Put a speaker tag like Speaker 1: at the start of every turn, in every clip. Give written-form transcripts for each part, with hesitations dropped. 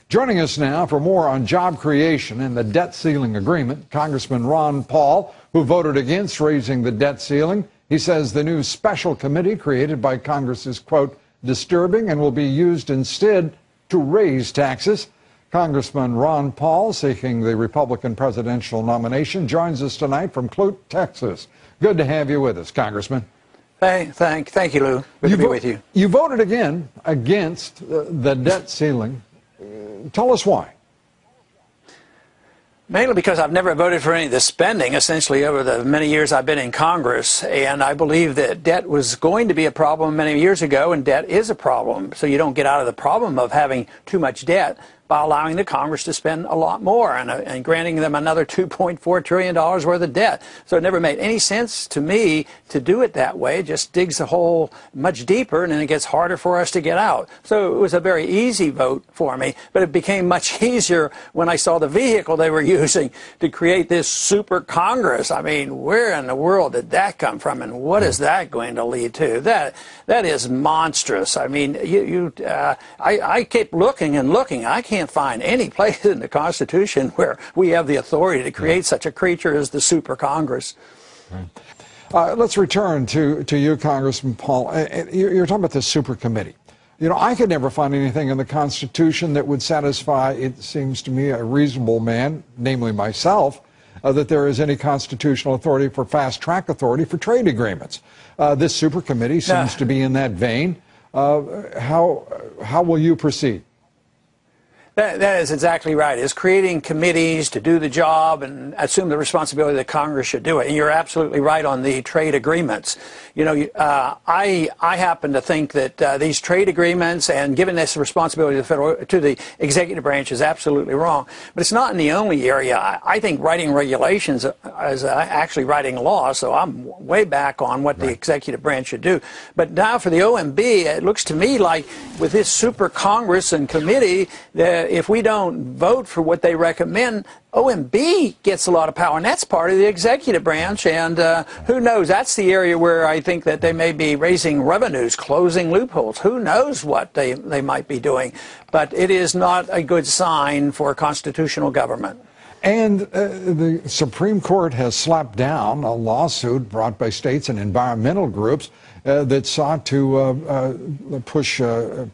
Speaker 1: Joining us now for more on job creation and the debt ceiling agreement, Congressman Ron Paul, who voted against raising the debt ceiling. He says the new special committee created by Congress is, quote, disturbing and will be used instead to raise taxes. Congressman Ron Paul, seeking the Republican presidential nomination, joins us tonight from Clute, Texas. Good to have you with us, Congressman.
Speaker 2: Thank you, Lou. Good to be with you.
Speaker 1: You voted again against the debt ceiling. Tell us why.
Speaker 2: Mainly because I've never voted for any of the spending, essentially, over the many years I've been in Congress. And I believe that debt was going to be a problem many years ago, and debt is a problem. So you don't get out of the problem of having too much debt by allowing the Congress to spend a lot more and granting them another $2.4 trillion worth of debt. So it never made any sense to me to do it that way. It just digs the hole much deeper, and then it gets harder for us to get out. So it was a very easy vote for me, but it became much easier when I saw the vehicle they were using to create this super Congress. I mean, where in the world did that come from, and what is that going to lead to? That is monstrous. I mean, I kept looking and looking. I can't find any place in the Constitution where we have the authority to create such a creature as the super Congress.
Speaker 1: Right. Let's return to you, Congressman Paul. You're talking about the super committee. You know, I could never find anything in the Constitution that would satisfy, it seems to me, a reasonable man, namely myself, that there is any constitutional authority for fast-track authority for trade agreements. This super committee seems to be in that vein. How will you proceed?
Speaker 2: That is exactly right. It's creating committees to do the job and assume the responsibility that Congress should do it. And you're absolutely right on the trade agreements. You know, I happen to think that these trade agreements and giving this responsibility to the executive branch is absolutely wrong. But it's not in the only area. I think writing regulations is actually writing law, so I'm way back on what the executive branch should do. But now for the OMB, it looks to me like with this super Congress and committee, if we don't vote for what they recommend, OMB gets a lot of power, and that's part of the executive branch. And who knows? That's the area where I think that they may be raising revenues, closing loopholes. Who knows what they might be doing? But it is not a good sign for constitutional government.
Speaker 1: And the Supreme Court has slapped down a lawsuit brought by states and environmental groups that sought to push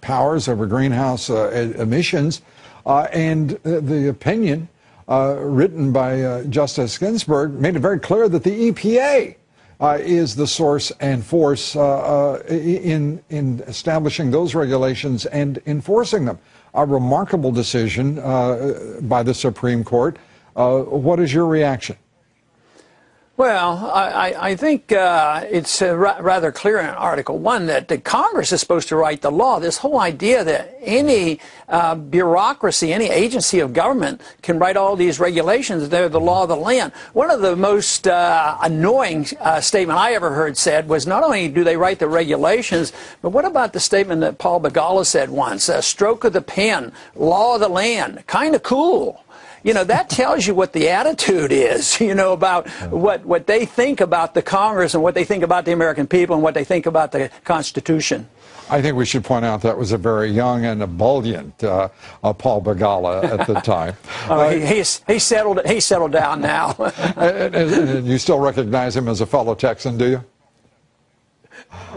Speaker 1: powers over greenhouse emissions. And the opinion written by Justice Ginsburg made it very clear that the EPA is the source and force in establishing those regulations and enforcing them. A remarkable decision by the Supreme Court. What is your reaction?
Speaker 2: Well, I think it's rather clear in Article 1 that the Congress is supposed to write the law. This whole idea that any bureaucracy, any agency of government can write all these regulations, they're the law of the land. One of the most annoying statement I ever heard said was not only do they write the regulations, but what about the statement that Paul Begala said once, stroke of the pen, law of the land, kind of cool. You know, that tells you what the attitude is, you know, about what they think about the Congress and what they think about the American people and what they think about the Constitution.
Speaker 1: I think we should point out that was a very young and ebullient Paul Begala at the time.
Speaker 2: He settled down now.
Speaker 1: And you still recognize him as a fellow Texan, do you?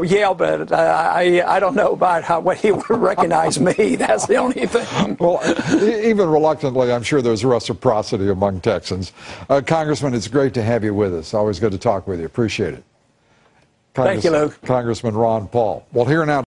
Speaker 2: Yeah, but I don't know about what he would recognize me. That's the only thing.
Speaker 1: Well, even reluctantly, I'm sure there's reciprocity among Texans. Congressman, it's great to have you with us. Always good to talk with you. Appreciate it.
Speaker 2: Thank you, Lou.
Speaker 1: Congressman Ron Paul. Well, here now.